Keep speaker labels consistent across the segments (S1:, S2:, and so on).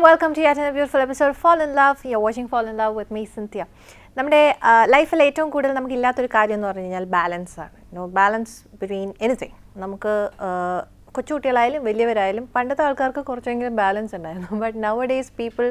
S1: welcome to yet another beautiful episode of Fall in Love. You're watching Fall in Love with me, Cynthia. നമ്മുടെ ലൈഫിൽ ഏറ്റവും കൂടുതൽ നമുക്ക് ഇല്ലാത്തൊരു കാര്യം എന്ന് പറഞ്ഞു കഴിഞ്ഞാൽ ബാലൻസ് ആണ്. Balance between anything. നമുക്ക് കൊച്ചുകുട്ടികളായാലും വലിയവരായാലും പണ്ടത്തെ ആൾക്കാർക്ക് കുറച്ചെങ്കിലും ബാലൻസ് ഉണ്ടായിരുന്നു. But now a days people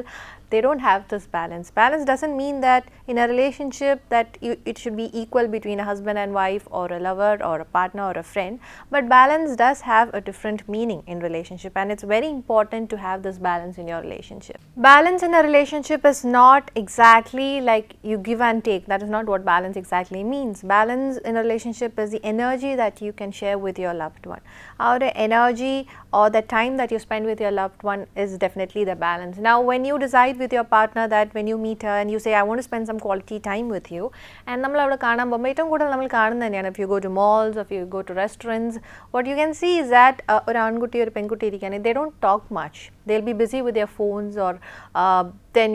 S1: they don't have this balance. Balance doesn't mean that in a relationship that it should be equal between a husband and wife or a lover or a partner or a friend. But balance does have a different meaning in relationship, and it's very important to have this balance in your relationship. Balance in a relationship is not exactly like you give and take. That is not what balance exactly means. Balance in a relationship is the energy that you can share with your loved one. Our energy or the time that you spend with your loved one is definitely the balance. Now when you decide with your partner that when you meet her and you say I want to spend some quality time with you, and നമ്മൾ അവിടെ കാണാൻ പോകുമ്പോൾ ഏറ്റവും കൂടുതൽ നമ്മൾ കാണുന്നത് തന്നെയാണ്, if you go to malls, if you go to restaurants, what you can see is that ഒരു ആൺകുട്ടി ഒരു പെൺകുട്ടി ഇരിക്കുകയാണെങ്കിൽ they don't talk much. They'll be busy with their phones or then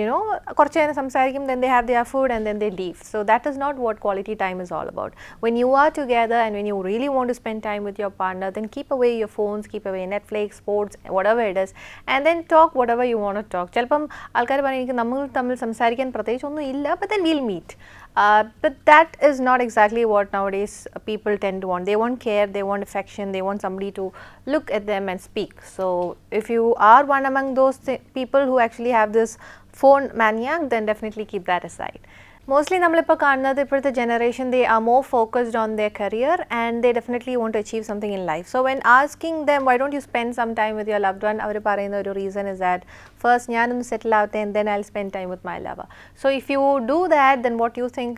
S1: കുറച്ച് നേരം സംസാരിക്കും, then they have their food and then they leave. So that is not what quality time is all about. When you are together and when you really want to spend time with your partner, then keep away your phones, keep away Netflix, sports, whatever it is, and then talk whatever you want to talk. ചിലപ്പം ആൾക്കാർ പറയും എനിക്ക് നമ്മൾ തമ്മിൽ സംസാരിക്കാൻ പ്രത്യേകിച്ചൊന്നും ഇല്ല, but then we'll meet. But that is not exactly what nowadays people tend to want. They want care, they want affection, they want somebody to look at them and speak. So if you are one among those people who actually have this phone maniac, then definitely keep that aside. Mostly നമ്മളിപ്പോൾ കാണുന്നത് ഇപ്പോഴത്തെ generation, they are more focused on their career and they definitely want to achieve something in life. So when asking them why don't you spend some time with your loved one, അവർ പറയുന്ന ഒരു reason is that first ഞാനൊന്ന് settle ആവട്ടെ and then I'll spend time with my lover. So if you do that, then what you think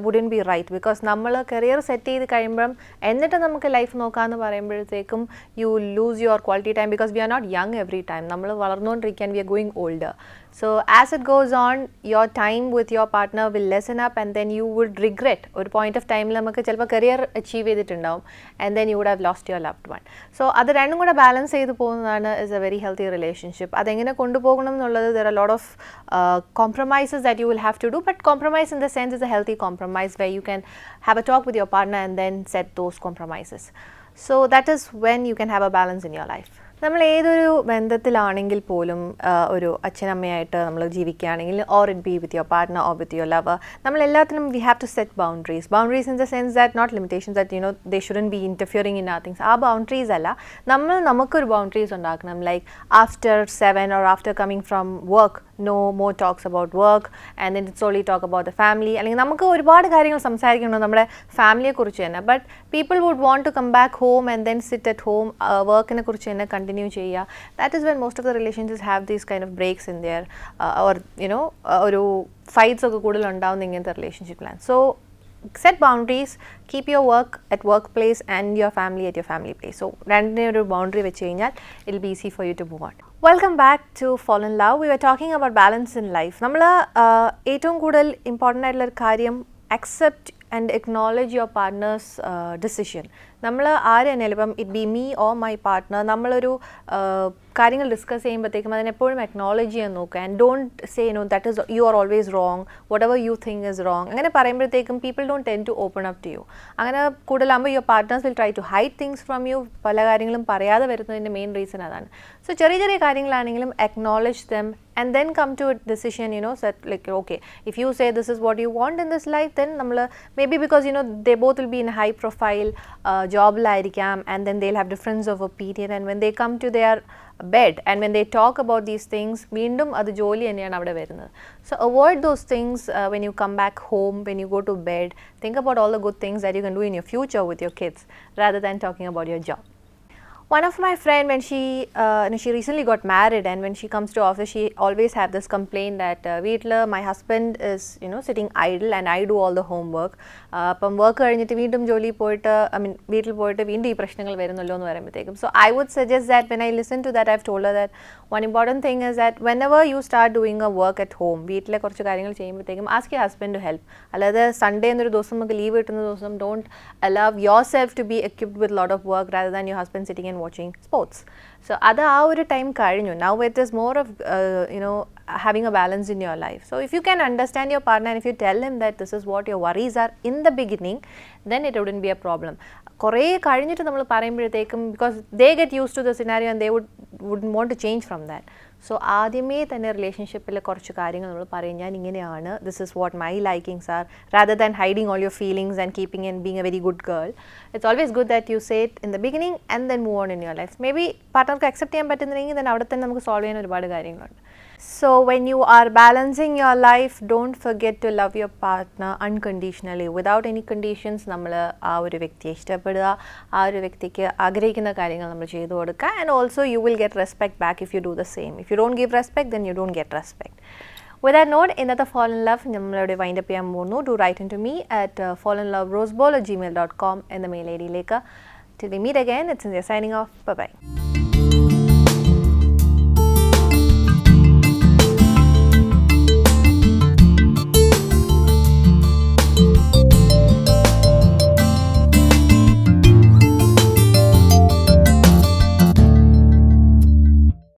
S1: wouldn't be right, because നമ്മൾ career set ചെയ്ത് കഴിയുമ്പം എന്നിട്ട് നമുക്ക് life നോക്കാമെന്ന് പറയുമ്പോഴത്തേക്കും you lose your quality time, because we are not young every time. നമ്മൾ വളർന്നുകൊണ്ടിരിക്കാൻ we are going older. So as it goes on, your time with your partner will lessen up and then you would regret. ഒരു point of time നമുക്ക് ചിലപ്പോൾ career achieve ചെയ്തിട്ടുണ്ടാവും and then you would have lost your loved one. So അത് രണ്ടും കൂടെ balance ചെയ്ത് പോകുന്നതാണ് is a very healthy relationship. അതെങ്ങനെ കൊണ്ടുപോകണം എന്നുള്ളത് there are a lot of compromises that you will have to do, but compromise in the sense is a healthy compromise where you can have a talk with your partner and then set those compromises. So that is when you can have a balance in your life. നമ്മൾ ഏതൊരു ബന്ധത്തിലാണെങ്കിൽ പോലും ഒരു അച്ഛനമ്മയായിട്ട് നമ്മൾ ജീവിക്കുകയാണെങ്കിൽ, or it be with your partner or with your lover, നമ്മൾ എല്ലാത്തിനും we have to set boundaries in the sense that not limitations that they shouldn't be interfering in our things. ആ boundaries അല്ല, നമുക്കൊരു boundaries ഉണ്ടാക്കണം, like after 7 or after coming from work, no more talks about work and then it's only talk about the family. അല്ലെങ്കിൽ നമുക്ക് ഒരുപാട് കാര്യങ്ങൾ സംസാരിക്കണം നമ്മുടെ ഫാമിലിയെ കുറിച്ച് തന്നെ, but people would want to come back home and then sit at home, വർക്കിനെ കുറിച്ച് തന്നെ continue ചെയ്യുക. That is when most of the relationships have these kind of breaks in there, or ഒരു fights ഒക്കെ കൂടുതൽ ഉണ്ടാവുന്ന ഇങ്ങനത്തെ relationship plan. So set boundaries, keep your work at workplace and your family at your family place. So രണ്ടിനെ ഒരു boundary വെച്ച് കഴിഞ്ഞാൽ it'll be easy for you to move on. Welcome back to Fall in Love. We were talking about balance in life. നമ്മൾ ഏറ്റവും കൂടുതൽ important ആയിട്ടുള്ള ഒരു കാര്യം accept and acknowledge your partner's decision. നമ്മൾ ആര് തന്നെയാലും ഇപ്പം it be me or my partner, നമ്മളൊരു കാര്യങ്ങൾ ഡിസ്കസ് ചെയ്യുമ്പോഴത്തേക്കും അതിനെപ്പോഴും അക്നോളജ് ചെയ്യാൻ നോക്കുക. And don't say that is you are always wrong, whatever you think is wrong. അങ്ങനെ പറയുമ്പോഴത്തേക്കും people don't tend to open up to you. അങ്ങനെ കൂടുതലാകുമ്പോൾ your partners will try to hide things from you. പല കാര്യങ്ങളും പറയാതെ വരുന്നതിൻ്റെ main reason അതാണ്. So ചെറിയ ചെറിയ കാര്യങ്ങളാണെങ്കിലും acknowledge them and then come to a decision, set like okay, if you say this is what you want in this life, then nammal maybe because they both will be in a high profile job lairikam, and then they'll have difference of opinion, and when they come to their bed and when they talk about these things, veendum adu joli ennaanu avade varunathu. So avoid those things when you come back home, when you go to bed. Think about all the good things that you can do in your future with your kids rather than talking about your job. One of my friend, when she recently got married, and when she comes to office, she always have this complaint that veetla my husband is sitting idle and I do all the homework. Appam work കഴിഞ്ഞിട്ട് വീണ്ടും ജോലി പോയിട്ട് വീട്ടിൽ പോയിട്ട് വീണ്ടും ഈ പ്രശ്നങ്ങൾ വരുന്നല്ലോ എന്ന് പറയുമ്പോഴത്തേക്കും. So I would suggest that when I listen to that, I've told her that one important thing is that whenever you start doing a work at home, വീട്ടിലെ കുറച്ച് കാര്യങ്ങൾ ചെയ്യുമ്പോഴത്തേക്കും ask your husband to help. അല്ലാതെ Sunday എന്നൊരു ദിവസം നമുക്ക് leave കിട്ടുന്ന ദിവസം don't allow yourself to be equipped with a lot of work rather than your husband sitting and watching sports. So അത് ആ ഒരു ടൈം കഴിഞ്ഞു. Now it is more of having a balance in your life. So if you can understand your partner and if you tell him that this is what your worries are in the beginning, then it wouldn't be a problem. കുറേ കഴിഞ്ഞിട്ട് നമ്മൾ പറയുമ്പോഴത്തേക്കും, because they get used to the scenario and they wouldn't want to change from that. So ആദ്യമേ തന്നെ റിലേഷൻഷിപ്പിൽ കുറച്ച് കാര്യങ്ങൾ നമ്മൾ പറയും, ഞാൻ ഇങ്ങനെയാണ്, this is what my likings are, rather than hiding all your feelings and keeping and being a very good girl. It's always good that you say it in the beginning and then move on in your life. Maybe പാർട്ട്ണർക്ക് accept ചെയ്യാൻ പറ്റുന്നില്ലെങ്കിൽ then അവിടെ തന്നെ നമുക്ക് solve ചെയ്യാൻ ഒരുപാട് കാര്യങ്ങളുണ്ട്. So when you are balancing your life, don't forget to love your partner unconditionally, without any conditions. നമ്മൾ ആ ഒരു വ്യക്തിയെ ഇഷ്ടപ്പെടുക, ആ ഒരു വ്യക്തിക്ക് ആഗ്രഹിക്കുന്ന കാര്യങ്ങൾ നമ്മൾ ചെയ്തു കൊടുക്കുക. And also you will get respect back if you do the same. If you don't give respect, then you don't get respect. With that note, ഇന്നത്തെ fall in love നമ്മളിവിടെ വൈൻഡ് അപ്പ് ചെയ്യാൻ പോകുന്നു. Do write into me at fallinloverosebowl@gmail.com എന്ന mail I ഡിയിലേക്ക്. Till we meet again, it's Cynthia signing off. Bye bye.